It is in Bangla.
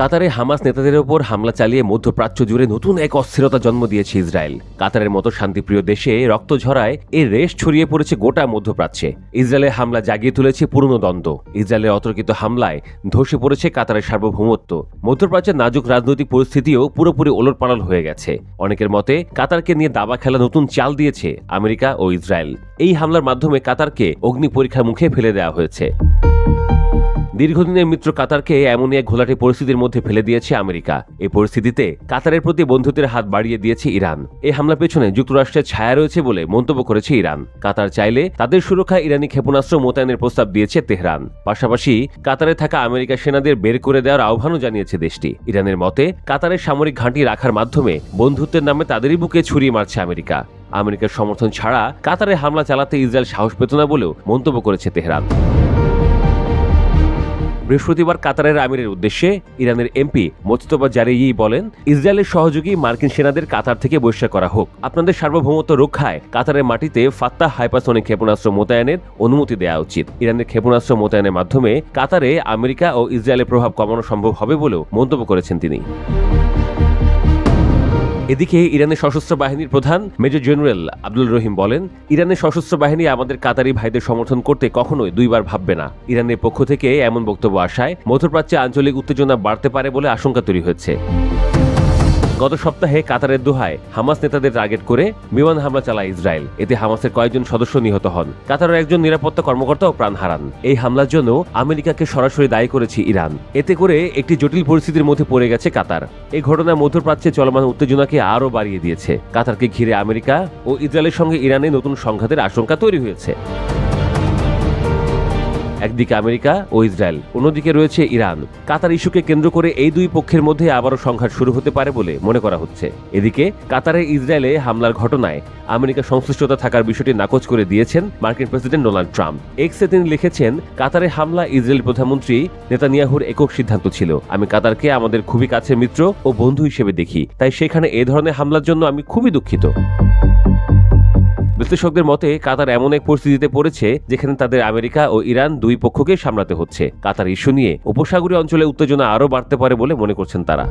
কাতারে হামাস নেতাদের ওপর হামলা চালিয়ে মধ্যপ্রাচ্য জুড়ে নতুন এক অস্থিরতা জন্ম দিয়েছে ইসরায়েল। কাতারের মতো শান্তিপ্রিয় দেশে রক্ত ঝরায় এর রেশ ছড়িয়ে পড়েছে গোটা মধ্যপ্রাচ্যে। ইসরায়েলের হামলা জাগিয়ে তুলেছে পুরনো দ্বন্দ্ব। ইসরায়েলের অতর্কিত হামলায় ধসে পড়েছে কাতারের সার্বভৌমত্ব। মধ্যপ্রাচ্যের নাজুক রাজনৈতিক পরিস্থিতিও পুরোপুরি ওলটপালট হয়ে গেছে। অনেকের মতে কাতারকে নিয়ে দাবা খেলা নতুন চাল দিয়েছে আমেরিকা ও ইসরায়েল। এই হামলার মাধ্যমে কাতারকে অগ্নি পরীক্ষার মুখে ফেলে দেওয়া হয়েছে। দীর্ঘদিনের মিত্র কাতারকে এমনই এক ঘোলাটে পরিস্থিতির মধ্যে ফেলে দিয়েছে আমেরিকা। এই পরিস্থিতিতে কাতারের প্রতি বন্ধুত্বের হাত বাড়িয়ে দিয়েছে ইরান। এই হামলার পেছনে যুক্তরাষ্ট্রের ছায়া রয়েছে বলে মন্তব্য করেছে ইরান। কাতার চাইলে তাদের সুরক্ষায় ইরানি ক্ষেপণাস্ত্র মোতায়েনের প্রস্তাব দিয়েছে তেহরান। পাশাপাশি কাতারে থাকা আমেরিকা সেনাদের বের করে দেওয়ার আহ্বানও জানিয়েছে দেশটি। ইরানের মতে কাতারের সামরিক ঘাঁটি রাখার মাধ্যমে বন্ধুত্বের নামে তাদেরই বুকে ছুরিয়ে মারছে আমেরিকা। আমেরিকার সমর্থন ছাড়া কাতারে হামলা চালাতে ইসরায়েল সাহস পেত না বলেও মন্তব্য করেছে তেহরান। বৃহস্পতিবার কাতারের আমিরের উদ্দেশ্যে ইরানের এমপি মোজতবা জারেয়ি বলেন, ইসরায়েলের সহযোগী মার্কিন সেনাদের কাতার থেকে বহিষ্কার করা হোক। আপনাদের সার্বভৌমত্ব রক্ষায় কাতারের মাটিতে ফাত্তাহ হাইপারসনিক ক্ষেপণাস্ত্র মোতায়েনের অনুমতি দেওয়া উচিত। ইরানের ক্ষেপণাস্ত্র মোতায়েনের মাধ্যমে কাতারে আমেরিকা ও ইসরায়েলের প্রভাব কমানো সম্ভব হবে বলেও মন্তব্য করেছেন তিনি। এদিকে ইরানের সশস্ত্র বাহিনীর প্রধান মেজর জেনারেল আব্দুল রহিম বলেন, ইরানের সশস্ত্র বাহিনী আমাদের কাতারি ভাইদের সমর্থন করতে কখনোই দুইবার ভাববে না। ইরানের পক্ষ থেকে এমন বক্তব্য আসায় মধ্যপ্রাচ্যে আঞ্চলিক উত্তেজনা বাড়তে পারে বলে আশঙ্কা তৈরি হয়েছে। গত সপ্তাহে কাতারের দোহায় হামাস নেতাদের টার্গেট করে বিমান হামলা চালায় ইসরায়েল। এতে হামাসের কয়েকজন সদস্য নিহত হন। কাতারের একজন নিরাপত্তা কর্মকর্তাও প্রাণ হারান। এই হামলার জন্য আমেরিকাকে সরাসরি দায়ী করেছে ইরান। এতে করে একটি জটিল পরিস্থিতির মধ্যে পড়ে গেছে কাতার। এই ঘটনা মধ্যপ্রাচ্যে চলমান উত্তেজনাকে আরও বাড়িয়ে দিয়েছে। কাতারকে ঘিরে আমেরিকা ও ইসরায়েলের সঙ্গে ইরানে নতুন সংঘাতের আশঙ্কা তৈরি হয়েছে। একদিকে আমেরিকা ও ইসরায়েল, অন্যদিকে রয়েছে ইরান। কাতার ইস্যুকে কেন্দ্র করে এই দুই পক্ষের মধ্যে আবারও সংঘাত শুরু হতে পারে বলে মনে করা হচ্ছে। এদিকে কাতারে ইসরায়েলে হামলার ঘটনায় আমেরিকা সংশ্লিষ্টতা থাকার বিষয়টি নাকচ করে দিয়েছেন মার্কিন প্রেসিডেন্ট ডোনাল্ড ট্রাম্প। এক্সে তিনি লিখেছেন, কাতারে হামলা ইসরায়েল প্রধানমন্ত্রী নেতানিয়াহুর একক সিদ্ধান্ত ছিল। আমি কাতারকে আমাদের খুবই কাছের মিত্র ও বন্ধু হিসেবে দেখি, তাই সেখানে এ ধরনের হামলার জন্য আমি খুবই দুঃখিত। বিশ্লেষকদের মতে কাতার এমন এক পরিস্থিতিতে পড়েছে যেখানে তাদের আমেরিকা ও ইরান দুই পক্ষকে সামলাতে হচ্ছে। কাতার ইস্যু নিয়ে উপসাগরীয় অঞ্চলে উত্তেজনা আরও বাড়তে পারে বলে মনে করছেন তারা।